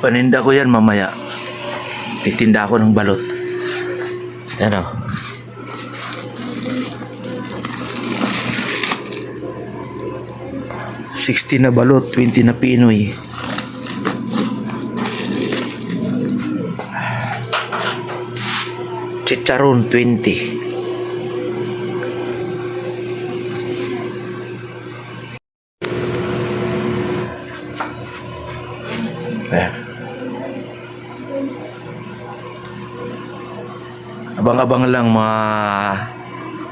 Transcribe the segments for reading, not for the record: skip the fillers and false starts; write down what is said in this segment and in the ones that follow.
Paninda ko yan mamaya. Titinda ako ng balot. Ano? $60 na balot, $20 na Pinoy. Chicharon, $20. Ayan. Abang-abang lang mga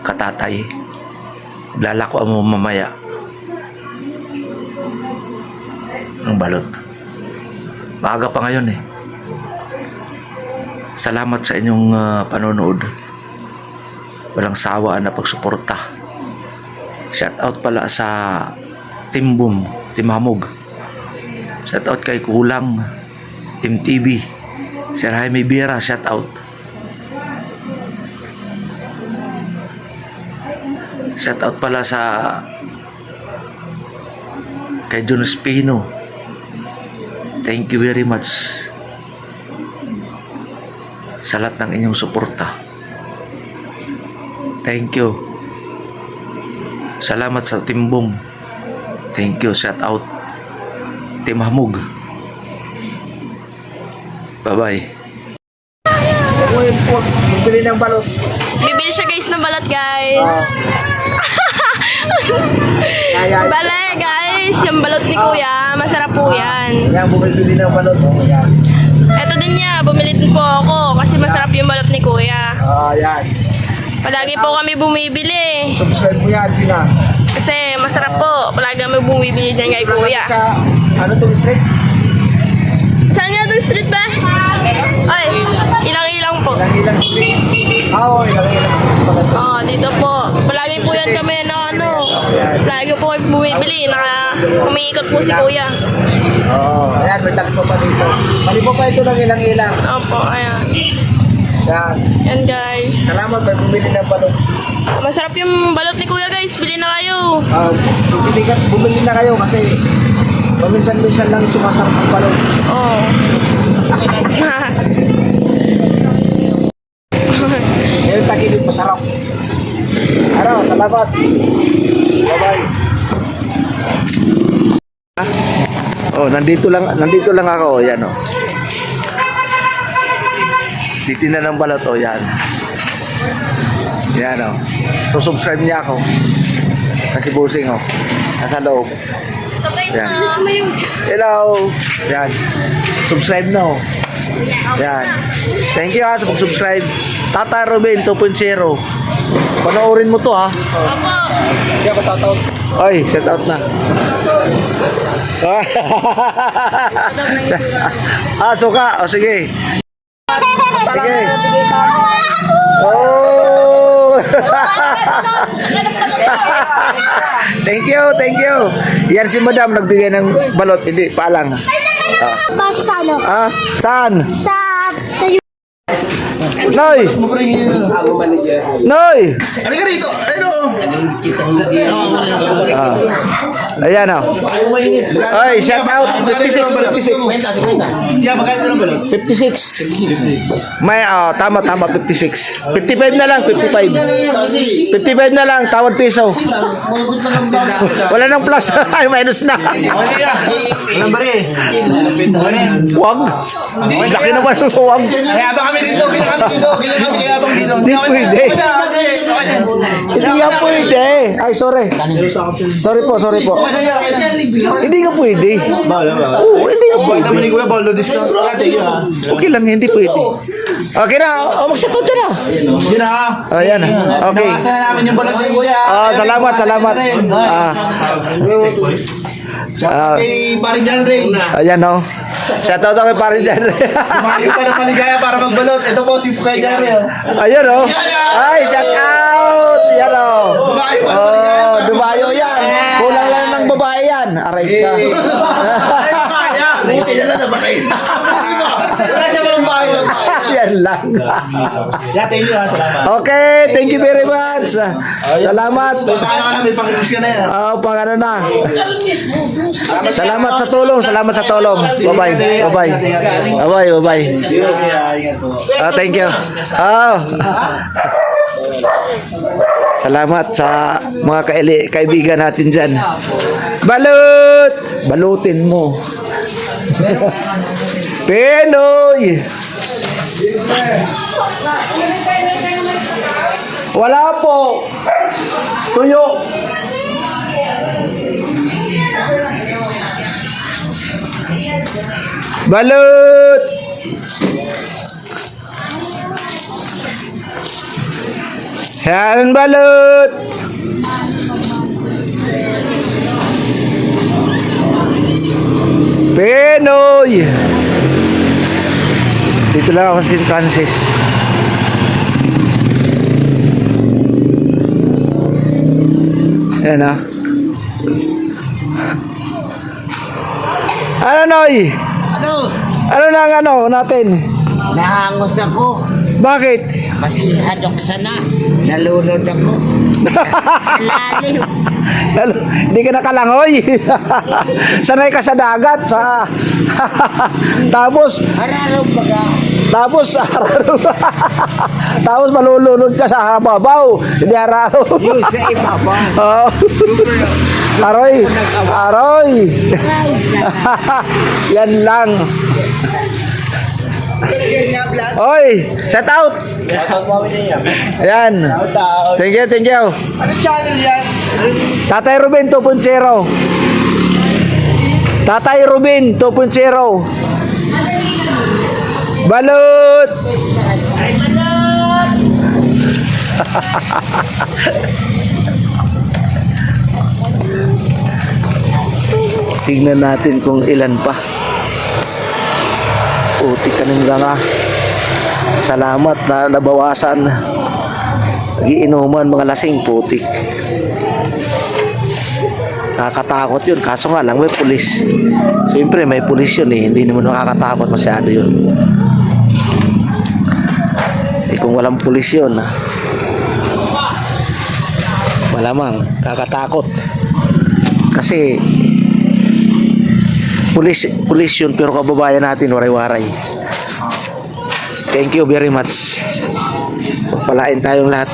katatay. Lalako mo mamaya ng balot. Maaga pa ngayon eh. Salamat sa inyong panonood. Walang sawa na pagsuporta. Shout out pala sa Team Boom, Team Hamog. Shout out kay Kulang, Team TV, Sir Jaime Biera, shout out. Shout out pala sa kay John Espino. Thank you very much sa lahat ng inyong suporta. Thank you. Salamat sa Team Boom. Thank you, shout out. Team Hamog. Bye-bye. Bibili ng balot. Bibili siya guys ng balot guys. Bale guys, yung balot ni Kuya, masarap po yan. Yan, bumibili ng balot. Yan. Eto din niya, bumili din po ako kasi masarap yung balot ni Kuya. Yan. Palagi po kami bumibili. Subscribe mo yan sila. Kasi masarap po, palagi kami bumibili dyan kay Kuya. Sa, ano to, street? Saan nga itong street ba? Ay, ilang-ilang po. Ilang street. Ilang. Dito po. Palagi po yan kami na ano. Palagi po kami bumibili. Umiikot po si Kuya. Ayan, may takbo pa dito. Mali po pa ito ng ilang. Opo, ayan. Yan. Yan guys. Salamat, may bumili ng balot. Masarap yung balot ni Kuya guys. Bili na kayo. Bumili na kayo kasi paminsan-minsan lang sumasarap ang balot. Oo. Ngayon tagilid masarap. Salamat. Bye-bye. Nandito lang ako, yan oh. Titinda ng balot yan. Yan oh. So subscribe niya ako. Kasi busing oh. Nasa loob. Yan. Hello. Yan. Subscribe na oh. Yan. Thank you sa pag-subscribe. Tata Ruben 2.0. Panoorin mo to ha. Hindi ako tataon. Oy, shout out na. Suka. Sige. Sige. Oh. Thank you. Yan si Madam nagbigay ng balot, hindi paalang. Basta sa ano? Saan? Sa Noy! Noy! Ano ka rito? Ayan o. Oy, shout out. 56. Yan, magkano ng balot? 56. May, tama, 56. 55 na lang, 55. 55 na lang, tawad piso. Wala nang plus. Ay, minus na. Walang bari. Wag. Laki naman ng wag. Kaya ba kami dito? Hindi pwede. Hindi nga pwede. Ay, sorry. Sorry po. Hindi nga pwede. Oo, hindi nga pwede. Okay lang, hindi pwede. Okay na, mag-shoutout ka na. Ayan na. Okay. Nabasa na namin yung balot ni Kuya. Salamat. Kay Paring John Ray. Ayan o. Shoutout ako kay Paring John Ray. Tumayo pa ng maligaya para magbalot. Ito po si Kay John Ray. Ayan o. Ay, shoutout. Yan o. Dumayo yan. Kulang lang ng babae yan. Aray ka. Buti na lang na ba kayo? Wala siya bang bahay? Yan lang. lang. Yeah, thank you. Salamat. Okay, thank you very much. Salamat. Paano ka na? May pang-English ka na yan. Pang ano na. Salamat sa tulong. Salamat sa tulong. Bye-bye. Bye-bye. Bye-bye. Bye-bye. Ingat po. Thank you. Salamat sa mga kaibigan natin dyan. Balut! Balutin mo. Pinoy! Wala po. Tuyo. Balut! Yan balut! Pinoy! Dito lang ako sa St. Francis. Ayan ah. Ano Noy? Ano? Ano na ang ano natin? Nahangos ako. Bakit? Masihadok sana. Nalunod ako. Sa lalim. Hindi ka nakalangoy. Sanay ka sa dagat. Tapos Hararo baga. Tapos malulunod ka sa babaw. Hindi araw. Yung sa ibaba. Oo. Aroy. Aroy. Yan lang. Oy, shout out. Ayan. Thank you, thank you. Ano channel yan? Tatay Ruben 2.0. Tatay Ruben 2.0. Balut. Tingnan natin kung ilan pa. Uti ka ng ganga. Salamat na nabawasan. Giinuman mga lasing putik. Nakakatakot yun. Kaso nga lang may pulis. Siyempre may pulis yun eh. Hindi naman nakakatakot masyado yun. Kung walang pulis yun, malamang kakatakot. Kasi pulis yun pero kababayan natin waray-waray. Thank you very much. Pagpalain tayong lahat.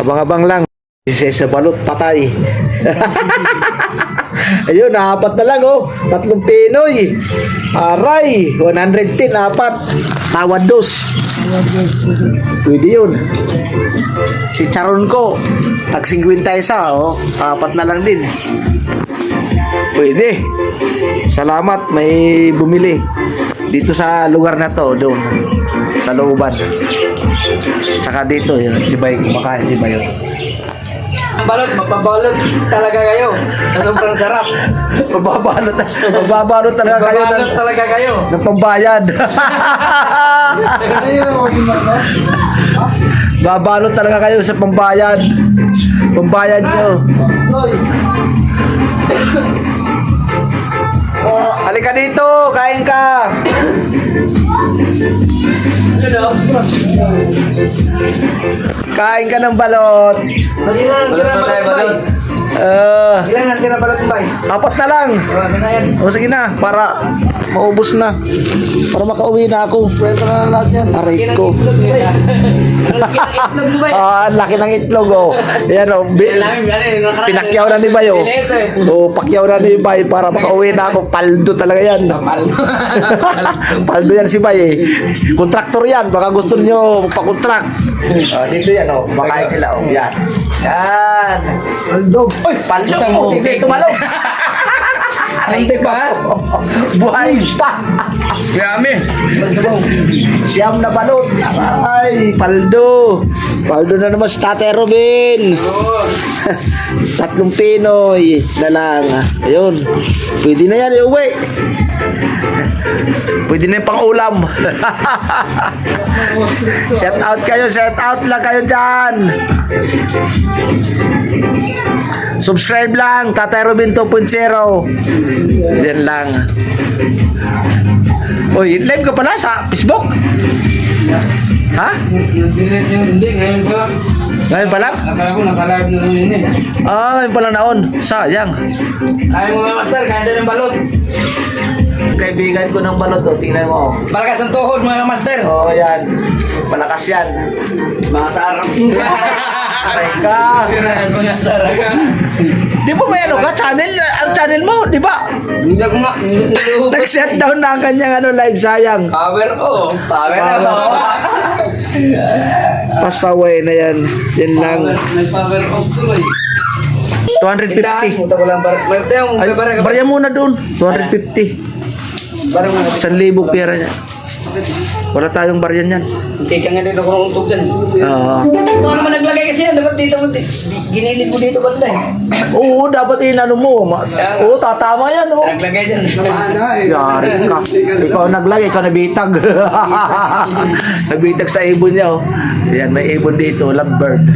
Abang-abang lang. Sa balot patay. Ayun, apat na lang oh. 3 Pinoy. Aray, 110, 4. Tawad dos. Pwede yun. Si Charon ko, tag 50 isa oh. 4 na lang din. Pwede. Salamat, may bumili. Dito sa lugar na to, doon. Sa looban. Tsaka dito, yun. Si Bay, kumakain si Bay. Balot, mapabalot talaga kayo. Sobrang sarap. Mababalot talaga kayo Mapabalot talaga kayo. ng pambayad. Babalot talaga kayo sa pambayad. Pambayad nyo. Halika dito, kain ka. Kain ka ng balot. Ilan ang tira balot, bay? Ilan ang tira balot, bay? 4 na lang. Ano na yan? O sige na, para maubos na. Para makauwi na ako. Pwede na lahat yan. Aray ko. Itlog, bay. Lalaki ang itlog, bay. Ang laki ng itlog, oh. Yan, oh. Pinakyaw na ni Bay, oh. Oh, pakyaw na ni Bay para makauwi na ako. Paldo talaga yan. Paldo yan si Bay, eh. Kontraktor yan. Baka gusto niyo magpa-contract. Dito yan, oh. Makain sila, oh. Yan. Yan. Paldo. Uy, paldo. Hindi tumalog. Hindi pa? Buhay pa. Yummy. Siyam na balot. Ay, paldo. Paldo na naman si Tatay Robin. 3 Pinoy na lang. Ayun. Pwede na yan, iuwi. Pwede na yung pang-ulam. Shout out kayo, shout out lang kayo dyan. Subscribe lang, Tatay Robin 2.0. Yan lang. Uy, live ka pala sa Facebook? Ha? Hindi, ngayon pa lang. Ngayon pa lang? Akala ko naka-live na naman yun eh. Ah, ngayon pa lang naon. Sayang. Kaya mo mga master, kaya din ng balot. Kaibigan ko ng balot, oh. Tingnan mo. Malakas ang tuhod mga master. Oh, yan. Malakas yan. Mga sarap. Aray ka. Mga sarap. Di ba may ano ka? Channel? Ang channel mo, di ba? Hindi ako nga. Nag-set down na ang kanyang live, sayang. Power ko. Power Power. Pasaway na yan. Yan lang. May power off tuloy. 250. Tindahan, punta ko lang. Ay, barya muna doon. 250. Parang 1,000 pera niya. Wala tayong barya niyan. hindi ka nga dito kung untog dyan. Oo. Kung naman naglagay kasi yan, dapat dito, ginilid mo dito banda eh. Oo, dapat inano mo. Oo, tatama yan. Oh. Naglagay dyan. Yari ka. Ikaw naglagay, ikaw nabitag. Nabitag sa ibon niya. Oh. Yan, may ibon dito. Lovebird.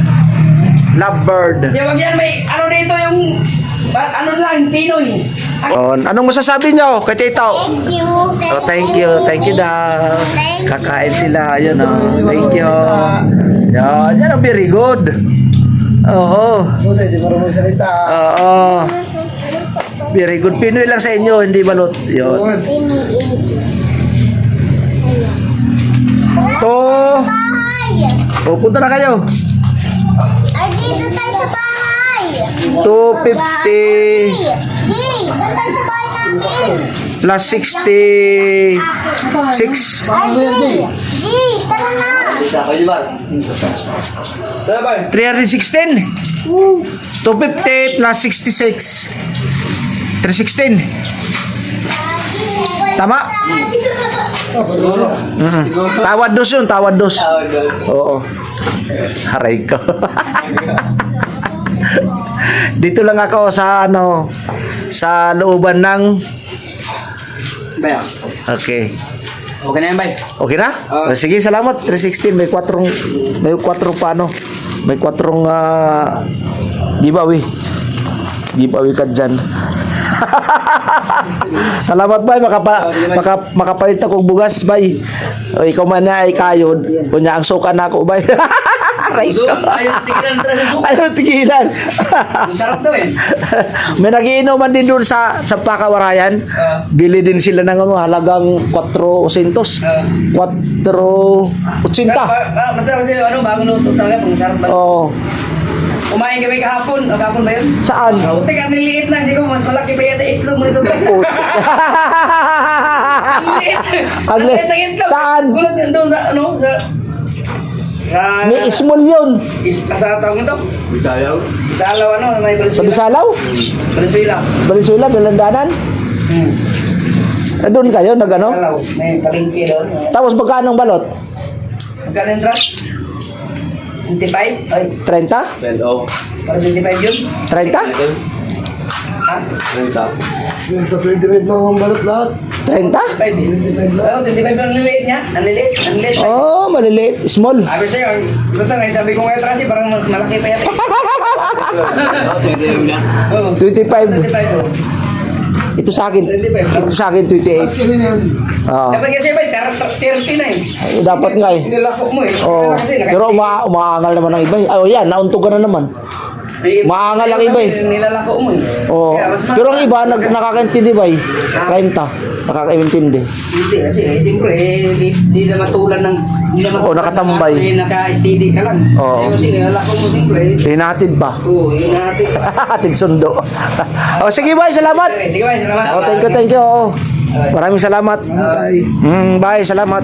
Lovebird. Di wag yan, may ano dito yung, ano lang, Pinoy. Oh, anong masasabi niyo kay Tito? Thank you. Oh, thank you. Thank you daw. Kakain sila. Ayun, oh. Thank you. Yan, yan ang very good. Oo. Hindi marunong salita. Oo. Very good. Pinoy lang sa inyo, hindi balot. Yun. To. Bahay! Oh, punta na kayo. Ay, dito tayo sa bahay! 250 Jay, doon tayo sa bahay namin! plus 66. Ay, Jay! Jay, tara na! Saan ba? 316. 250 plus 66. 316. Tama? Tawad dos yun, tawad dos. Oo. Haray ko. Dito lang ako sa ano, sa looban ng... Bayan. Okay. Okay na yan, bay. Okay na? Oo. Sige, salamat. 316, may 4 pa ano. May 4 giveaway. Giveaway ka dyan. Salamat, bay. Makapalit akong bugas, bay. O, ikaw man na ay kayod. Kunya ang suka na ako, bay. Aray So, ka. ayaw tigilan na talaga yung Ayaw tigilan. Ang sarap daw eh. May nagiinuman din doon sa Pakawarayan. Bili din sila ng ano, halagang 400. 480. Masarap kasi ano, bagong luto talaga. Kung masarap ba? Oh. Kumain kami kahapon. Kahapon ba yun? Saan? Putik, ang niliit lang. Siguro mas malaki pa yata itlog mo nito. Ang liit. Ang liit ng itlog. Saan? Gulat yun doon sa ano, sa... May small yun. Sa tawag nito? Bisalaw ano, may Sa Valenzuela. Bisalaw? Valenzuela. Valenzuela, Dalandanan. Doon kayo, nag-ano? Bisalaw. May palengke doon. Tapos magkano ang balot? Magkano yung truck? 25? Ay, 30? parang 25 yun. 30? Ha? Yung 25 lang ang balot lahat. 30? 25 Oo, 25 ang liliit niya. Ang liliit. Ang liliit. Oh, maliliit. Small. Sabi sa'yo, sabi ko ngayon kasi parang malaki pa yata. Oo. 25. 25 oh. Ito sa akin. 25. Ito sa akin, 28. Ganun yan. Oo. Dapat kasi ba, 30 na eh. Dapat nga eh. Nilako mo eh. Oo. Kasi Pero umaangal naman ng iba eh. Oh, yan, naunto ka na naman. maangal ang iba eh. Nilalako mo eh. Oo. Kaya mas Pero ang iba, nakakaintindi ba eh? 30. Nakakaintindi. Hindi kasi siyempre di na matulan ng Oo, nakatambay. Naka-steady ka lang. Oo. Kasi nilalako mo siyempre. Hinatid ba? Oo, yun natin. Hatid sundo. Oh, sige bye, salamat. Sige bye, salamat. Oh, thank you. Oo. Maraming salamat. Bye, salamat.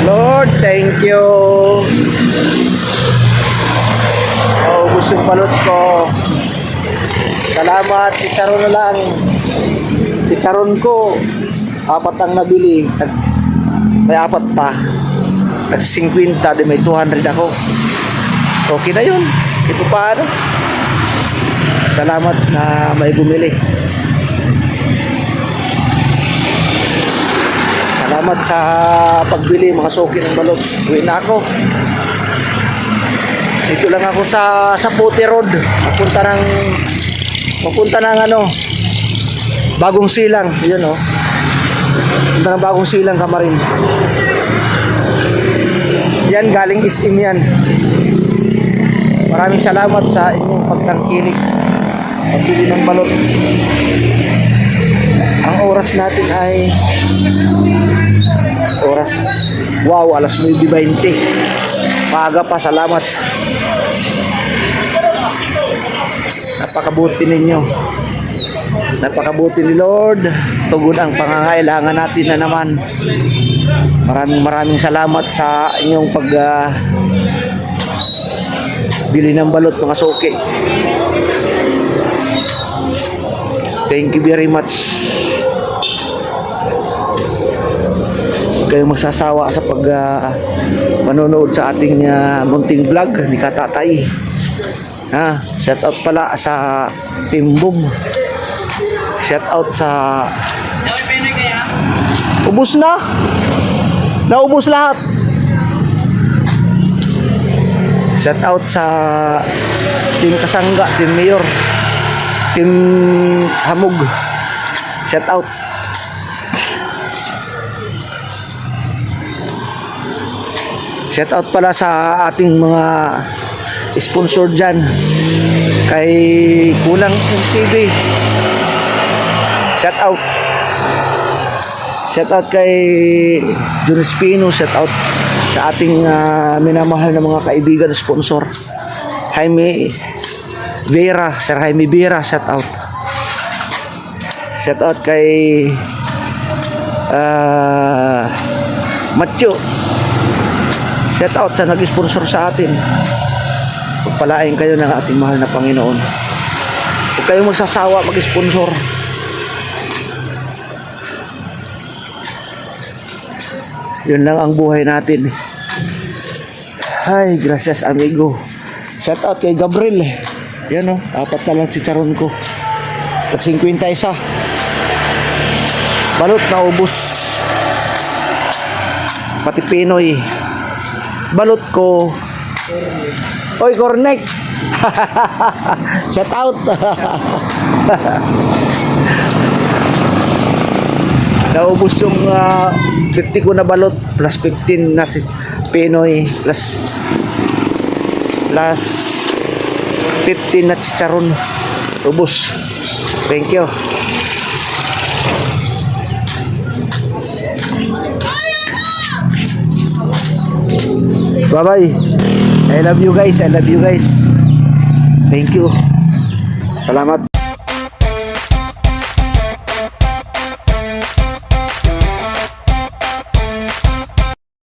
Lord, thank you. Oh, gusto yung balot ko. Salamat, si Charon na lang. Si Charon ko, 4 ang nabili. May 4 pa. At 50, di may 200 ako. Okay na yun. Ito pa ano. Salamat na may bumili. Salamat sa pagbili mga suki ng balot. Uwi na ako. Dito lang ako sa Puti Road. Papunta ng ano, Bagong Silang. Yun oh. Papunta ng Bagong Silang, Kamarin. Yan, galing SM yan. Maraming salamat sa inyong pagtangkilik. Pagbili ng balot. Ang oras natin ay alas 9:20. Maaga pa, salamat. Napakabuti ninyo. Napakabuti ni Lord. Tugon ang pangangailangan natin na naman. Maraming salamat sa inyong bili ng balot mga suki. Thank you very much. Huwag kayong magsasawa sa manonood sa ating munting vlog ni Katatay. Shout out pala sa Team Boom. Shout out sa ubos na. Naubos lahat. Shout out sa Team Kasangga, Team Mayor, Team Hamog. Shout out. Shout out pala sa ating mga sponsor dyan. Kay Kulang TV. Shout out. Shout out kay Jun Espino. Shout out sa ating minamahal na mga kaibigan sponsor. Jaime Vera, Sir Jaime Vera, shout out. Shout out kay Matyo. Shout out sa nag-sponsor sa atin. Pagpalain kayo ng ating mahal na Panginoon. Huwag kayong magsasawa mag-sponsor. Yun lang ang buhay natin. Ay, gracias amigo. Shout out kay Gabriel. Yan o, 4 na lang chicharon ko. At 51. Balot na ubos. Pati Pinoy. Balot ko. Oy, Cornek. Shout out. Naubos yung 50 ko na balot plus 15 na si Pinoy plus 15 na chicharon. Ubos. Thank you. Bye-bye. I love you guys. Thank you. Salamat.